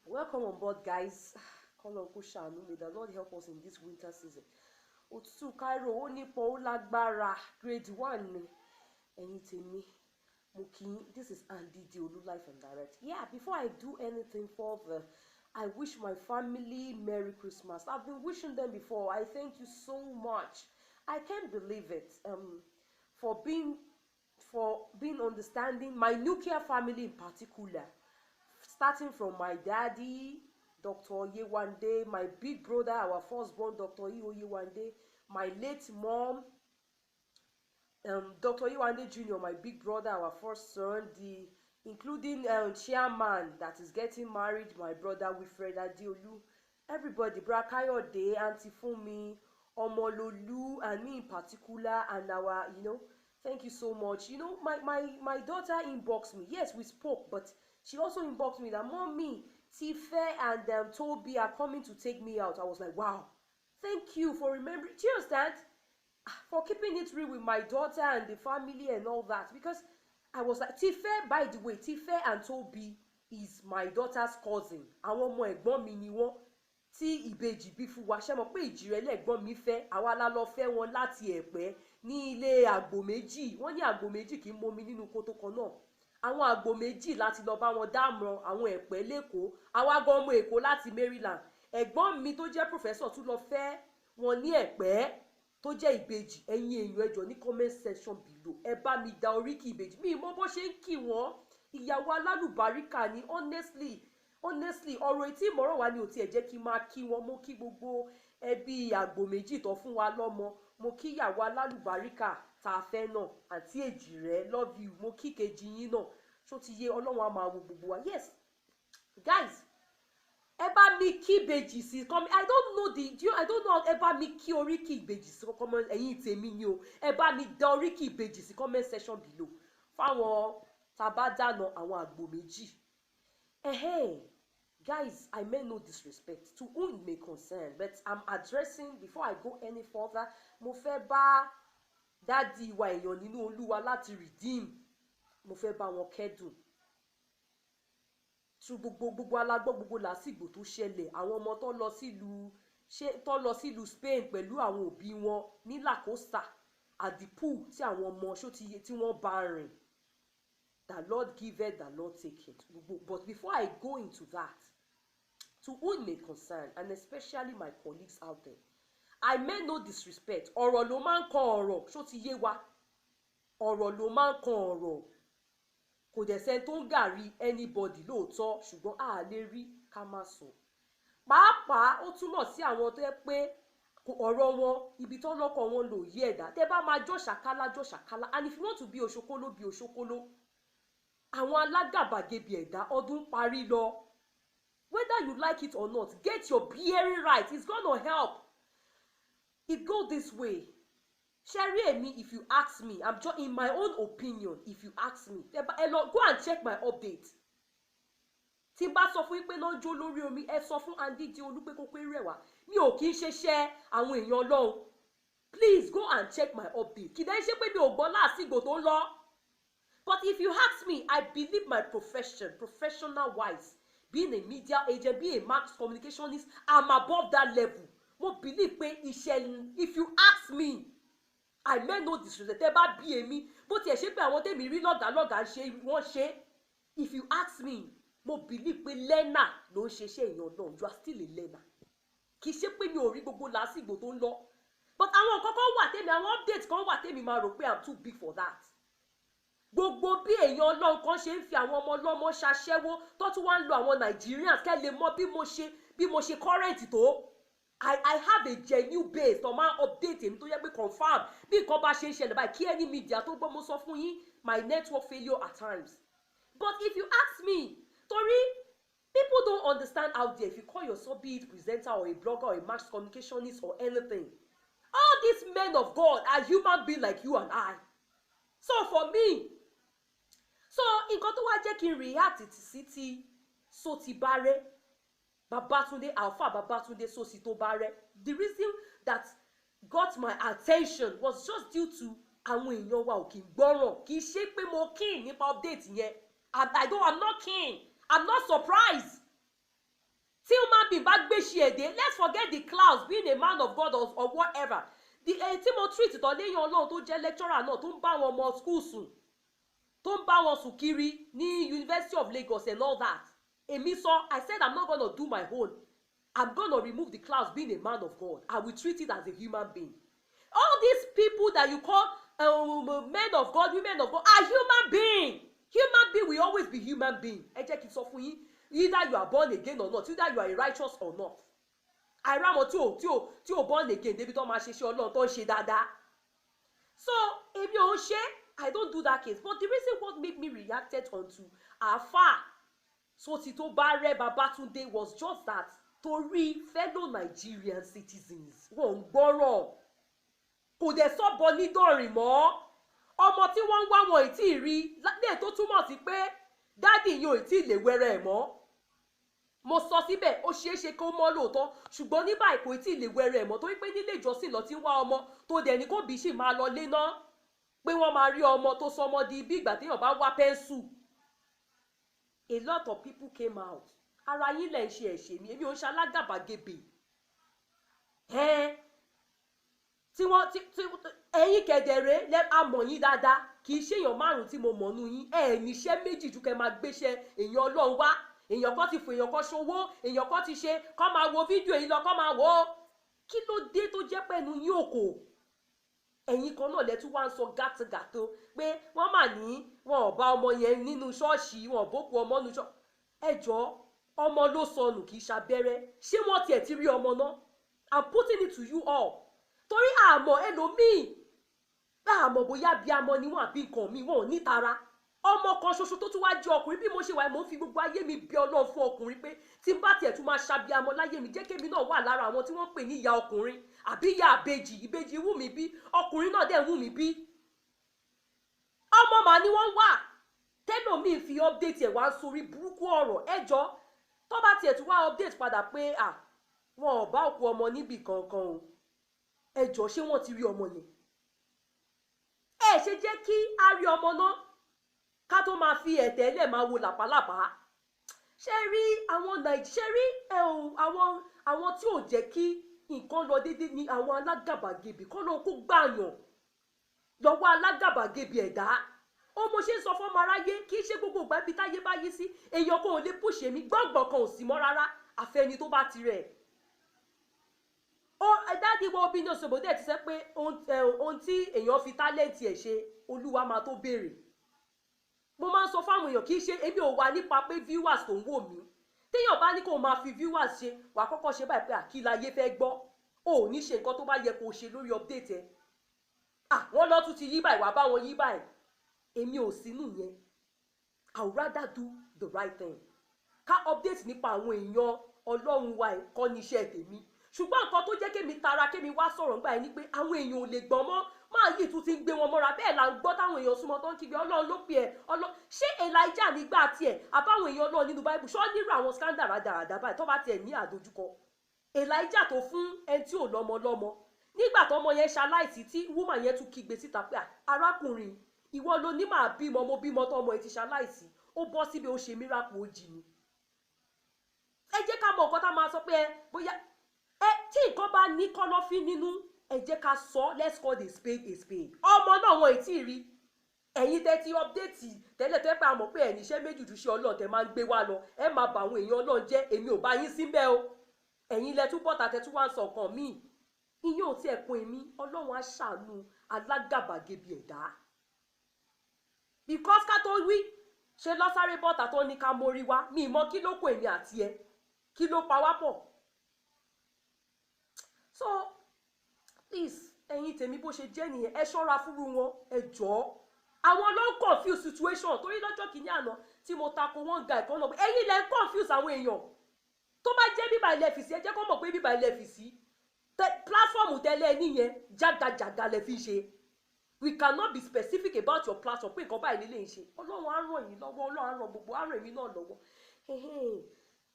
Welcome on board, guys. Call Uncle Shanu. May the Lord help us in this winter season. Otsu Cairo Onipo Lagbara grade 1 ni. Ẹ̀yin tèmi. This is Andy Diolu Life and Direct. Yeah, before I do anything further, I wish my family Merry Christmas. I've been wishing them before. I thank you so much. I can't believe it. For being understanding, my nuclear family in particular, starting from my daddy, Dr. Oyewande, my big brother, our firstborn, Dr. Oyewande, my late mom, Dr. Oyewande Jr., my big brother, our first son, including chairman that is getting married, my brother Wilfred Adeolu, everybody, Bra Kayode, Auntie Funmi, Omololu, and me in particular, and our, thank you so much. My daughter inboxed me. Yes, we spoke, but she also inboxed me that Mommy, Tife and Toby are coming to take me out. I was like, wow, thank you for remembering. Do you understand? For keeping it real with my daughter and the family and all that. Because I was like, Tife, by the way, Tife and Toby is my daughter's cousin. Àwọn ọmọ ẹ̀gbọ́n mi ni wọ́n. Tí ìbejì bí fún wa ṣe mọ̀ pé ìjìrẹ́lẹ̀ ẹ̀gbọ́n mi fẹ́ àwa la lọ fẹ́ wọn láti Ẹ̀pẹ́ ní ilé àgbò méjì. Wọ́n ní àgbò méjì kì í momi nínú kòtò kan náà. Àwọn àgbò méjì láti lọ bá wọn dámọ̀ràn àwọn Ẹ̀pẹ́ lÉkòó. Àwa gan ọmọ Èkó láti Maryland. Ẹ̀gbọ́n mi tó jẹ́ professor tún lọ fẹ́ wọn ní Ẹ̀pẹ́ tó jẹ́ ìbejì. Ẹ̀yin èèyàn ẹ jọ̀ọ́ ní comment section below. Ẹ bá mi dá oríkì ìbejì. Mi mọ̀ bó ṣe ń kí wọn. Ìyàwó alálùbáríkà ni honestly ọ̀rọ̀ etí ìmọ̀ràn wa ni ò tiẹ̀ jẹ́ kí n máa kí wọn. Mo kí gbogbo ẹbí àgbò méjì tó fún wa lọ́mọ. Mo kí ìyàwó alálùbáríkà tá a fẹ́ náà àǹtí Èjìrẹ́, love you. Mo kí kejì yín náà ṣó ti yé Ọlọ́run á máa wo gbogbo wa. Yes guys, ẹ bá mi kí ìbejì sí comment. I don't know ẹ bá mi kí oríkì ìbejì sí comment. Ẹ̀yin tèmi ni o. Ẹ bá mi dá oríkì ìbejì sí comment section below fáwọn tá bá dáná àwọn àgbò méjì. Guys, I meant no disrespect to whom it may concern, but I'm addressing, before I go any further, mo fẹ́ bá dádì wa èèyàn nínú Olúwa láti redeem. Mo fẹ́ bá wọn kẹ́dùn. Tú gbogbo alágbọ́ gbogbo lásìgbò tó ṣẹlẹ̀, àwọn ọmọ tó lọ sílùú Spain pẹ̀lú àwọn òbí wọn ní La Costa at the pool tí àwọn ọmọ tí wọ́n bá rìn. The Lord give it, the Lord take it. But before I go into that, to whom it may concern, and especially my colleagues out there, I meant no disrespect. Ọ̀rọ̀ ló máa ń kan ọ̀rọ̀, ṣó ti yé wa? Ọ̀rọ̀ ló máa ń kan ọ̀rọ̀. Kò dẹ̀ sẹ́ni tó ń gàrí anybody lóòótọ́, ṣùgbọ́n a lè rí ká má sọ. Pàápàá ó túmọ̀ sí àwọn tó yẹ pé ọ̀rọ̀ wọn ibi tó lọ́kọ̀ wọn lò yí ẹ̀dá. Tẹ́ bá máa jọ́ ṣàkálá. And if you want to be òṣókóló, be òṣókóló. Àwọn alágàbàgebè ẹ̀dá ọdún parí lọ. Whether you like it or not, get your bearing right. It's gonna help. It goes this way. Sherry and me, if you ask me, I'm just in my own opinion. If you ask me, go and check my update. Tí n bá sọ fún yín pé lọ jó lórí omi, ẹ sọ fún Andy Diolu pé kó pé rẹwà. Mi ò kì í ṣeṣẹ́ àwọn èèyàn Ọlọ́run. Please go and check my update. Kì í dẹ́ ṣe pé mi ò gbọ́ lásìgbò tó ń lọ. But if you ask me, I believe my professional wise, being a media agent, being a mass communicationist, I'm above that level. Mo believe pé iṣẹ́, if you ask me, I meant no disrespect. Tẹ́ bá bí èmi, bó tiẹ̀ ṣe pé àwọn tèmi rí lọ́gàá ṣe wọ́n ṣe. If you ask me, mo believe pé learner ló ń ṣeṣẹ́ èèyàn náà. You are still a learner. Kì í ṣe pé mi ò rí gbogbo lásìgbò tó ń lọ. But àwọn nǹkan kan wà tèmi, àwọn updates kan wà tèmi máa rò pé I'm too big for that. Gbogbo bí èèyàn Ọlọ́run kan ṣe ń fi àwọn ọmọ ọlọ́mọ ṣaṣẹ́wó tó tún wá ń lo àwọn Nigerians kẹ́ lè mọ bí mo ṣe current tó. I have a genuine base tó máa update èmi tó yẹ pé confirm bí nǹkan bá ṣe ń ṣẹlẹ̀ báyìí kí any media tó gbọ́ mo sọ fún yín my network failure at times. But if you ask me, torí people don't understand out there, if you call yourself be it presenter or a blogger or a mass communicationist or anything, all these men of God are human beings like you and I. So for me, nǹkan tó wá jẹ́ kí n react sí ti Sotibare, Babatunde, Alpha Babatunde Sotibare. The reason that got my attention was just due to àwọn èèyàn wa ò kí ń gbọ́ràn. Kì í ṣe pé mo keen nípa update yẹn. I'm not keen. I'm not surprised. Tí human being bá gbé ṣe èdè, let's forget the clouds, being a man of God or whatever. Tí mo treat tọ́ léyìn Ọlọ́run tó jẹ́ lecturer náà tó ń bá wọn ọmọ school sùn, tó ń bá wọn sùn kiri ní University of Lagos and all that. Èmi sọ, I said I'm not gonna do my own. I'm gonna remove the clouds, being a man of God. I will treat it as a human being. All these people that you call men of God, women of God, are human beings. Human being will always be human being. Ẹ jẹ́ kí n sọ fún yín, either you are born again or not, either you are a righteous or not. Àìrámọ̀ tí ò born again débi tó máa ṣe ṣe Ọlọ́run tó ń ṣe dáadáa. So èmi ò ṣe, I don't do that case. But the reason what made me reacted onto Àfáà Sotí tó bá rẹ́ Babátúndé was just that torí fellow Nigerian citizens wọ́n ń gbọ́rọ̀, kò dẹ̀ sọ́bọ nídọ̀rìn mọ́. Ọmọ tí wọ́n ń wá wọn ì tí ì rí lè tó túmọ̀ sí pé dádì yìí ò tí ì lè wẹ́rẹ́ ẹ̀ mọ́. Mo sọ síbẹ̀ ó ṣeé ṣe kó mọ́ lóòótọ́, ṣùgbọ́n ní báyìí kò tí ì lè wẹ́rẹ́ ẹ̀ mọ́ torí pé nílé ìjọsìn lọ ti ń wá ọmọ tó dẹ̀ ní kó bí sì máa lọ lé náà, pé wọ́n máa rí ọmọ tó sọmọ di bí ìgbà téèyàn bá wá pẹ́ńsù. A lot of people came out. Ara yín lẹ̀ ń ṣe ẹ̀ṣẹ̀ mi, èmi ò ń ṣe alágàbàgebè. Ẹ̀yin kẹ̀dẹ̀rẹ́ lẹ́ àmọ̀ yín dáadáa, kì í ṣe èèyàn márùn-ún tí mo mọ̀ nú yín. Níṣẹ́ méjì ju kẹ́ máa gbéṣẹ́ èèyàn Ọlọ́run wá. Èèyàn kan ti fò, èèyàn kan ṣòwò, èèyàn kan ti ṣe, kọ́ máa wo fídíò yìí lọ, kọ́ máa wò ó. Kí ló dé tó jẹ́ pẹ̀lú yín òkò? Ẹ̀yin kan náà lẹ́tún wá ń sọ gàtògàtò pé wọ́n mà ní wọn ò bá ọmọ yẹn nínú ṣọ́ọ̀ṣì, wọn ò bókù ọmọ nínú ṣọ́ọ̀ṣì. Ẹ jọ̀ọ́, ọmọ ló sọnù kì í ṣabẹ́rẹ́. Ṣé wọ́n tiẹ̀ ti rí ọmọ náà? I'm putting it to you all. Torí àmọ́ ẹlòmíì, àmọ́ bóyá bí amọ ni wọ́n àbí nǹkan mi, wọn ò ní tara. Ọmọ kan ṣoṣo tó tún wá jẹ́ ọkùnrin bí mo ṣe wà, mo ń fi gbogbo ayé mi bẹ Ọlọ́run fún ọkùnrin pé tí n bá tiẹ̀ tún máa ṣàbíamọ láyé mi, jẹ́ kémi náà wà lára àwọn tí wọ́n ń pè ní ìyá ọkùnrin àbí ìyá ìbejì wù mí bí, ọkùnrin náà dẹ̀ wù mí bí. Ọmọ màá ni wọ́n wà. Tẹ́lòmíì fi update ẹ̀ wá sórí burúkú ọ̀rọ̀. Ẹ jọ̀ọ́, tó bá tiẹ̀ tún wá update padà pé wọn ò bá òkú ọmọ níbì kankan o. Ẹ jọ̀ọ́, ṣé wọ́n ti rí ọmọ yẹn? Ẹ ṣe jẹ́ kí a rí ọmọ náà ká tó máa fi ẹ̀tẹ̀ lẹ̀ máa wo làpálàpá. Ṣé rí àwọn tí ò jẹ́ kí nǹkan lọ déédé ní àwọn alágàbàgebè kọ́ ló kó gbàyàn lọ́wọ́ alágàbàgebè ẹ̀dá. Ó mo ṣe ń sọ fọ́mọ aráyé, kì í ṣe gbogbo ìgbà ibi táyé bá yí sí èèyàn kan ò lè pùṣe mi, gbọ̀ngbọ̀n kan ò sí mọ́ rárá àfẹni tó bá ti rẹ̀. Dádì wo bí ní Òṣogbo dẹ̀ ti sẹ́ pé ohun tí èèyàn fi tálẹ́ǹtì ẹ̀ ṣe Olúwa máa tó béèrè. Mo máa ń sọ fáwọn èèyàn, kì í ṣe èmi ò wà nípa pé viewers tó ń wò mí. Téèyàn bá ní kó máa fi viewers ṣe, wà kọ́kọ́ ṣe báyìí pé àkíláyé fẹ́ gbọ́. O ò ní ṣe nǹkan tó bá yẹ kó o ṣe lórí update ẹ. Wọ́n lọ tún ti yí báyìí, wà bá wọn yí báyìí. Èmi ò sínú yẹn. I would rather do the right thing. Ká update nípa àwọn èèyàn Ọlọ́run wa kọ́ ní iṣẹ́ tèmi. Ṣùgbọ́n nǹkan tó jẹ́ kémi tara kémi wá sọ̀rọ̀ nígbà yẹn ni pé àwọn èèyàn ò lè gbọ́n mọ́. Máa yìí tún ti ń gbé wọn mọ́ra, bẹ́ẹ̀ là ń gbọ́ táwọn èèyàn súnmọ́ tó ń kígbe Ọlọ́run ló pè ẹ́. Ṣé Elijah nígbà tiẹ̀ àbáwọn èèyàn Ọlọ́run nínú Bible ṣọ́ nírú àwọn scandal rádaràdà báyìí tó bá tiẹ̀ ní àdójúkọ? Elijah tó fún ẹni tí ò lọ́mọ lọ́mọ, nígbà tọ́mọ yẹn ṣaláìsí tí woman yẹn tún kígbe síta pé arákùnrin ìwọ ló ní máa bímọ, mo bímọ tọ́mọ ẹ ti ṣaláìsí, ó bọ́ síbi ó ṣe miracle ó jí ni. Ẹ jẹ́ ká mọ nǹkan tá máa sọ pé bóyá tí nǹkan bá ní kọ́lọ́fín nínú, ẹ jẹ́ ká sọ, let's call the spade a spade. Ọmọ náà wọn ì tí ì rí. Ẹ̀yin tẹ́ ti update tẹ́lẹ̀ tẹ́ pé a mọ̀ pé ẹ̀yin iṣẹ́ méjì ju iṣẹ́ Ọlọ́run tẹ́ máa ń gbé wá lọ, ẹ máa bà àwọn èèyàn Ọlọ́run jẹ́, èmi ò bá yín síbẹ̀ o. Ẹ̀yin lẹ tún bọ́ta tẹ́ tún wá ń sọ nǹkan míì. Ìyẹn ò tiẹ̀ kún èmi, Ọlọ́run á ṣàánú alágàbàgebè ẹ̀dá. Because ká tó wí ṣe lọ́sáré bọ́ta tó ní ká mórí wá, mi mọ kí ló kó èmi àti ẹ, kí ló pa wá pọ̀. So please, ẹ̀yin tèmi bó ṣe jẹ́ nìyẹn, ẹ ṣọ́ra fúru wọn, ẹ jọ̀ọ́. Àwọn ló ń confuse situation torí lọ́jọ́ kìíní àná tí mo tako one guy kan náà, ẹ̀yin lẹ ń confuse àwọn èèyàn. Tó bá jẹ́ bíbá ilẹ̀ fìsí, ẹ jẹ́ kó mọ̀ pé bíbá ilẹ̀ fìsí platform tẹ́lẹ̀ níyẹn jágajàga lẹ fi ṣe. We cannot be specific about your platform pé nǹkan báyìí nílé ń ṣe. Ọlọ́run á ràn yín lọ́wọ́, Ọlọ́run á ràn gbogbo, á ràn èmi náà lọ́wọ́.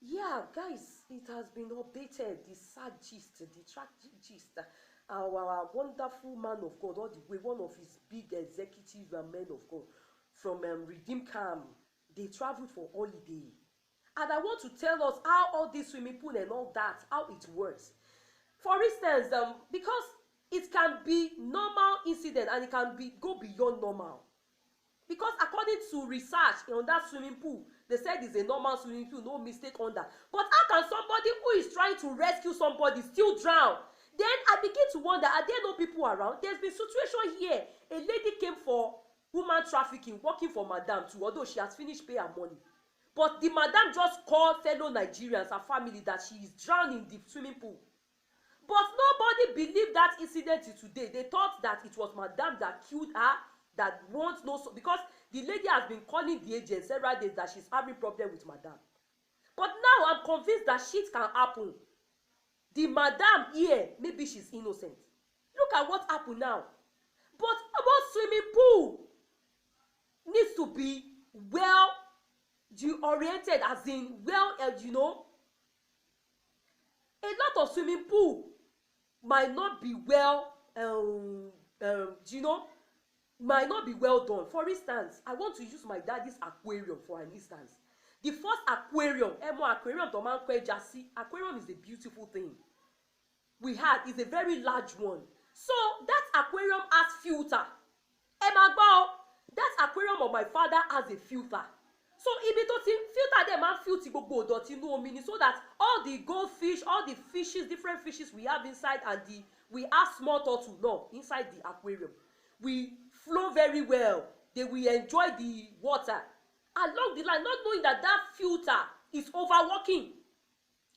Yeah, guys, it has been updated. The sad gist, the tragic gist. Our wonderful man of God, all the way, one of his big executives and men of God from Redeem Camp, they traveled for holiday. And I want to tell us how all this swimming pool and all that, how it works. For instance, because it can be normal incident and it can go beyond normal. Because according to research on that swimming pool, they said it's a normal swimming pool, no mistake on that. But how can somebody who is trying to rescue somebody still drown? Then I begin to wonder, are there no people around? There's been situation here. A lady came for human trafficking, working for madam too, although she has finished paying her money. But the madam just called fellow Nigerians, her family, that she is drowning in the swimming pool. But nobody believed that incident till today. They thought that it was madam that killed her, that wants no, because the lady has been calling the agent several days that she's having problem with madam. But now I'm convinced that shit can happen. The madam here, maybe she's innocent. Look at what happened now. But about swimming pool needs to be well oriented, as in well, you know. A lot of swimming pool might not be well, you know, might not be well done. For instance, I want to use my daddy's aquarium for an instance. The first aquarium, aquarium to man kwe jasi, aquarium is a beautiful thing. We had is a very large one. So that aquarium has filter. That aquarium of my father has a filter. So ibi to ti filter them and filter gbogbo idoti inú omi ni, so that all the goldfish, all the fishes, different fishes we have inside, and we have small turtle now inside the aquarium. We flow very well. They will enjoy the water along the line, not knowing that that filter is overworking.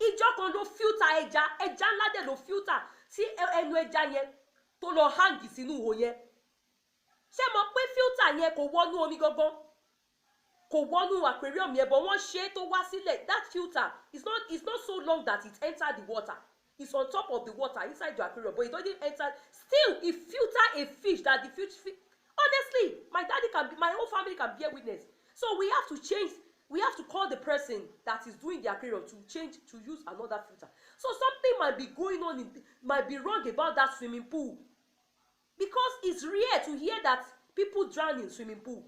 Ìjọ kan ló filter ẹja ńlá dẹ̀ ló filter tí ẹnu ẹja yẹn tó lọ hang sínú ihò yẹn. Ṣé mo pé filter yẹn kò wọnú omi gangan? Kò wọnú aquarium yẹn, but wọ́n ṣe tó wá sílẹ̀. That filter is not so long that it entered the water. It's on top of the water inside the aquarium, but it doesn't enter. Still, it filter a fish that the fish. Honestly, my whole family can bear witness. So we have to change. We have to call the person that is doing the aquarium to use another filter. So something might be going on, might be wrong about that swimming pool. Because it's rare to hear that people drown in swimming pool.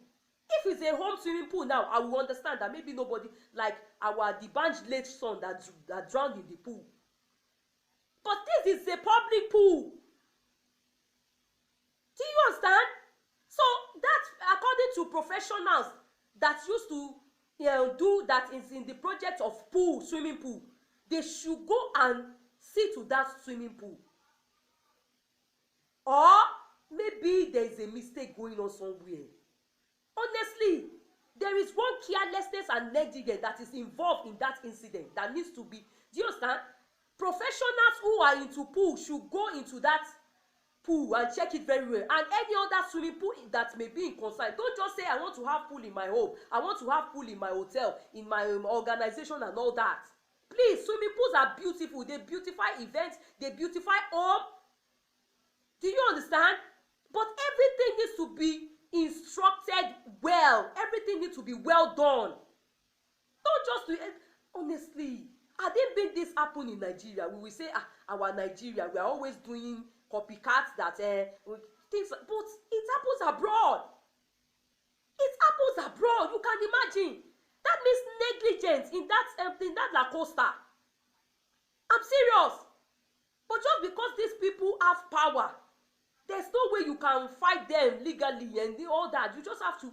If it's a home swimming pool now, I will understand that maybe nobody, like the band's late son that drowned in the pool. But this is a public pool. Do you understand? So that, according to professionals that used to do that is in the project of swimming pool, they should go and see to that swimming pool. Or maybe there is a mistake going on somewhere. Honestly, there is one carelessness and negligence that is involved in that incident that needs to be. Do you understand? Professionals who are into pool should go into that pool and check it very well. And any other swimming pool that may be in concern, don't just say I want to have pool in my home, I want to have pool in my hotel, in my organization and all that. Please, swimming pools are beautiful. They beautify events, they beautify home. Do you understand? But everything needs to be instructed well. Everything needs to be well done. Don't just do it. Honestly, I didn't think this happen in Nigeria. We will say, our Nigeria, we are always doing copycats that things, but it happens abroad. It happens abroad. You can imagine. That means negligence in that La Costa. I'm serious. But just because these people have power, there's no way you can fight them legally and all that. You just have to.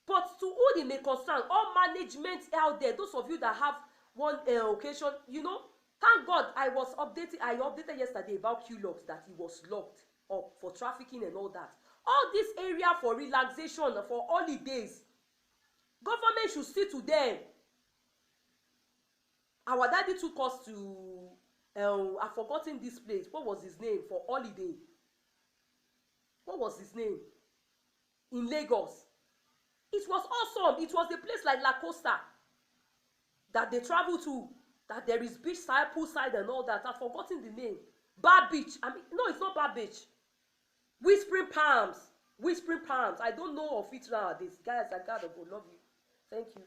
But to who they may concern, all management out there, those of you that have one occasion, you know, thank God I updated yesterday about QLocks, that he was locked up for trafficking and all that. All this area for relaxation, for holidays, government should see to them. Our daddy took us to, I've forgotten this place. What was his name for holiday? What was his name? In Lagos. It was awesome. It was a place like La Costa that they travel to, that there is beach side, poolside and all that. I've forgotten the name. Bar Beach. I mean, no, it's not Bar Beach. Whispering Palms. Whispering Palms. I don't know of it nowadays. Guys, I gotta go. Love you. Thank you.